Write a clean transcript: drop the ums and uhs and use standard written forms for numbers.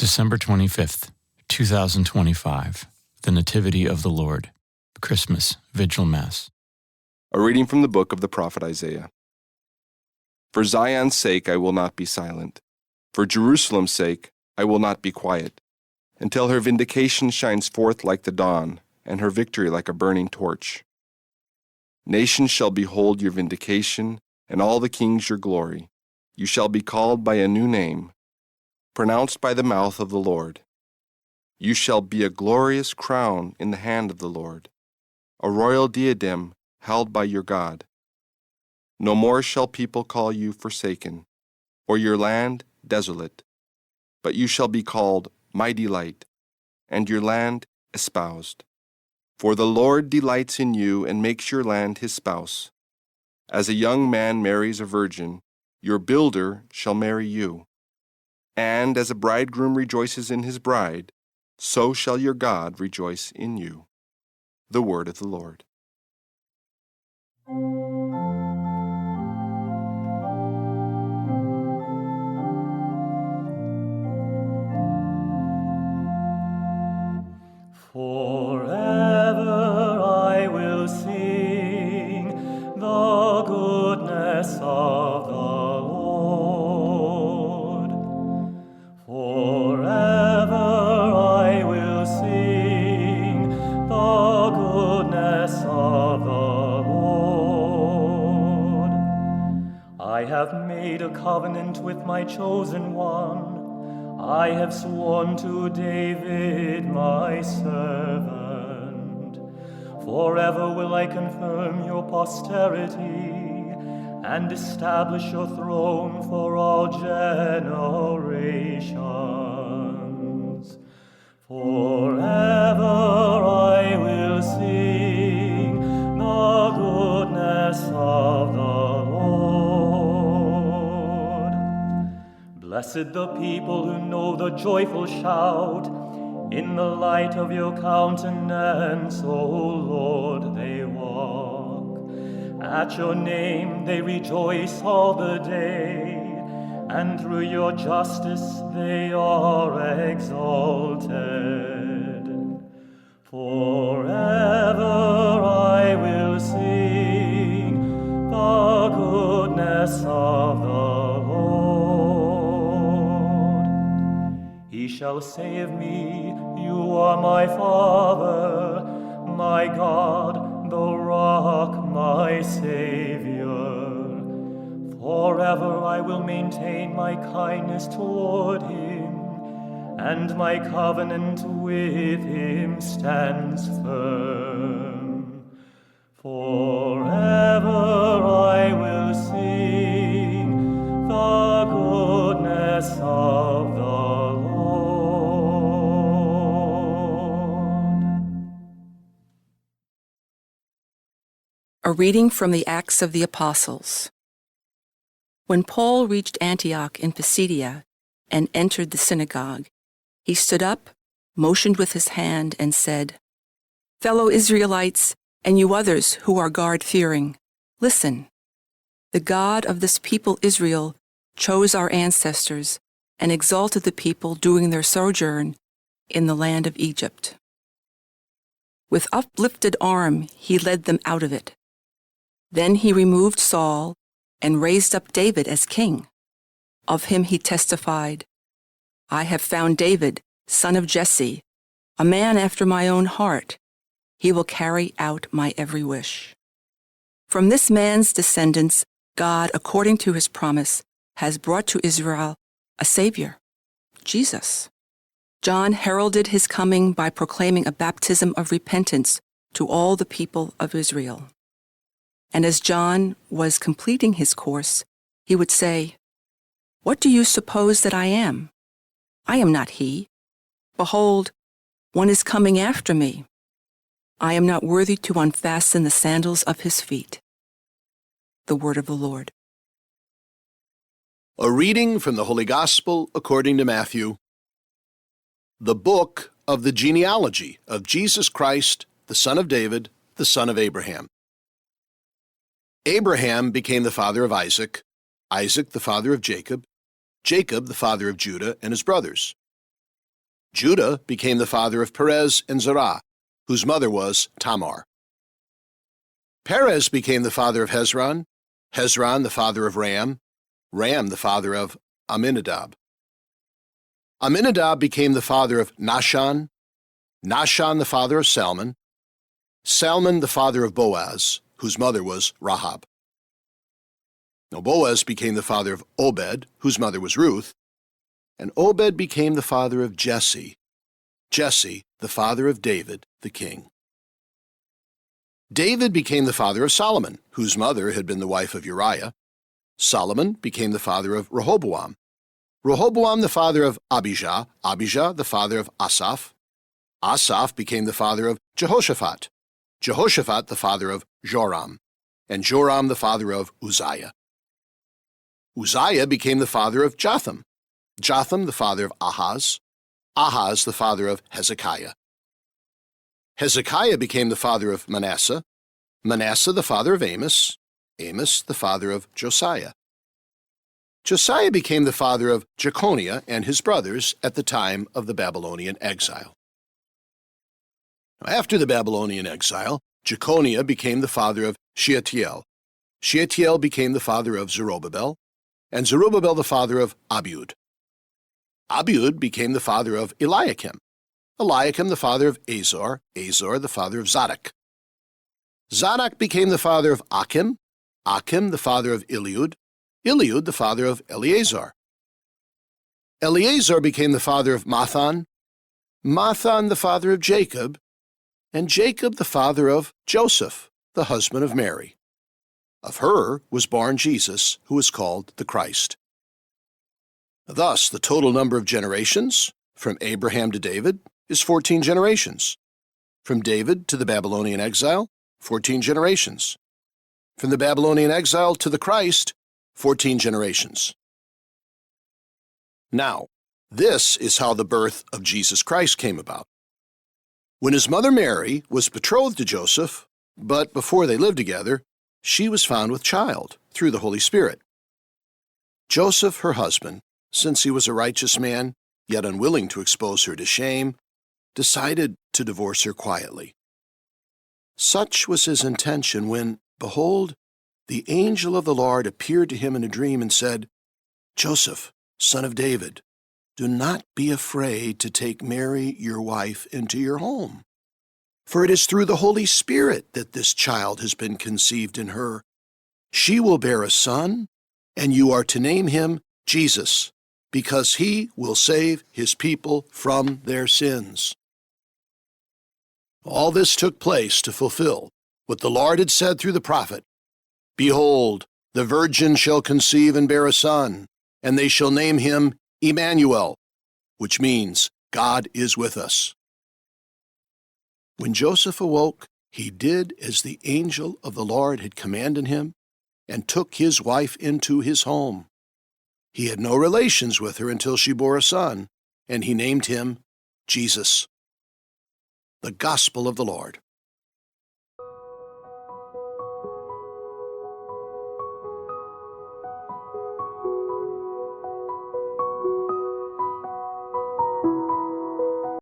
December 25th, 2025, the Nativity of the Lord, Christmas Vigil Mass. A reading from the book of the prophet Isaiah. For Zion's sake I will not be silent. For Jerusalem's sake I will not be quiet, until her vindication shines forth like the dawn, and her victory like a burning torch. Nations shall behold your vindication, and all the kings your glory. You shall be called by a new name, pronounced by the mouth of the Lord. You shall be a glorious crown in the hand of the Lord, a royal diadem held by your God. No more shall people call you forsaken, or your land desolate, but you shall be called my delight, and your land espoused. For the Lord delights in you and makes your land his spouse. As a young man marries a virgin, your builder shall marry you. And as a bridegroom rejoices in his bride, so shall your God rejoice in you. The word of the Lord. Forever I will sing the goodness of the Lord. Forever I will sing the goodness of the Lord. I have made a covenant with my chosen one. I have sworn to David my servant. Forever will I confirm your posterity and establish your throne for all generations. Forever I will sing the goodness of the Lord. Blessed the people who know the joyful shout. In the light of your countenance, O Lord, they walk. At your name they rejoice all the day, and through your justice they are exalted. Forever I will sing the goodness of the Lord. He shall say of me, you are my Father, my God, the rock, my Savior. Forever I will maintain my kindness toward him, and my covenant with him stands firm. Forever I will sing the goodness of the Lord. A reading from the Acts of the Apostles. When Paul reached Antioch in Pisidia and entered the synagogue, he stood up, motioned with his hand, and said, "Fellow Israelites, and you others who are God-fearing, listen. The God of this people Israel chose our ancestors and exalted the people during their sojourn in the land of Egypt. With uplifted arm he led them out of it. Then he removed Saul and raised up David as king. Of him he testified, 'I have found David, son of Jesse, a man after my own heart. He will carry out my every wish.' From this man's descendants, God, according to his promise, has brought to Israel a Savior, Jesus. John heralded his coming by proclaiming a baptism of repentance to all the people of Israel. And as John was completing his course, he would say, 'What do you suppose that I am? I am not he. Behold, one is coming after me. I am not worthy to unfasten the sandals of his feet.'" The word of the Lord. A reading from the Holy Gospel according to Matthew. The book of the genealogy of Jesus Christ, the son of David, the son of Abraham. Abraham became the father of Isaac, Isaac the father of Jacob, Jacob the father of Judah and his brothers, Judah became the father of Perez and Zerah, whose mother was Tamar. Perez became the father of Hezron, Hezron the father of Ram, Ram the father of Amminadab. Amminadab became the father of Nahshon, Nahshon the father of Salmon, Salmon the father of Boaz, whose mother was Rahab. Now Boaz became the father of Obed, whose mother was Ruth, and Obed became the father of Jesse, Jesse the father of David the king. David became the father of Solomon, whose mother had been the wife of Uriah. Solomon became the father of Rehoboam, Rehoboam the father of Abijah, Abijah the father of Asaph. Asaph became the father of Jehoshaphat, Jehoshaphat the father of Joram, and Joram the father of Uzziah. Uzziah became the father of Jotham, Jotham the father of Ahaz, Ahaz the father of Hezekiah. Hezekiah became the father of Manasseh, Manasseh the father of Amos, Amos the father of Josiah. Josiah became the father of Jeconiah and his brothers at the time of the Babylonian exile. After the Babylonian exile, Jeconiah became the father of Shealtiel. Shealtiel became the father of Zerubbabel, and Zerubbabel the father of Abiud. Abiud became the father of Eliakim, Eliakim the father of Azor, Azor the father of Zadok. Zadok became the father of Achim, Achim the father of Eliud, Eliud the father of Eleazar. Eleazar became the father of Mathan, Mathan the father of Jacob, and Jacob the father of Joseph, the husband of Mary. Of her was born Jesus, who is called the Christ. Thus, the total number of generations, from Abraham to David, is 14 generations. From David to the Babylonian exile, 14 generations. From the Babylonian exile to the Christ, 14 generations. Now, this is how the birth of Jesus Christ came about. When his mother Mary was betrothed to Joseph, but before they lived together, she was found with child through the Holy Spirit. Joseph, her husband, since he was a righteous man, yet unwilling to expose her to shame, decided to divorce her quietly. Such was his intention when, behold, the angel of the Lord appeared to him in a dream and said, "Joseph, son of David, do not be afraid to take Mary, your wife, into your home. For it is through the Holy Spirit that this child has been conceived in her. She will bear a son, and you are to name him Jesus, because he will save his people from their sins." All this took place to fulfill what the Lord had said through the prophet, "Behold, the virgin shall conceive and bear a son, and they shall name him Emmanuel," which means God is with us. When Joseph awoke, he did as the angel of the Lord had commanded him and took his wife into his home. He had no relations with her until she bore a son, and he named him Jesus. The Gospel of the Lord.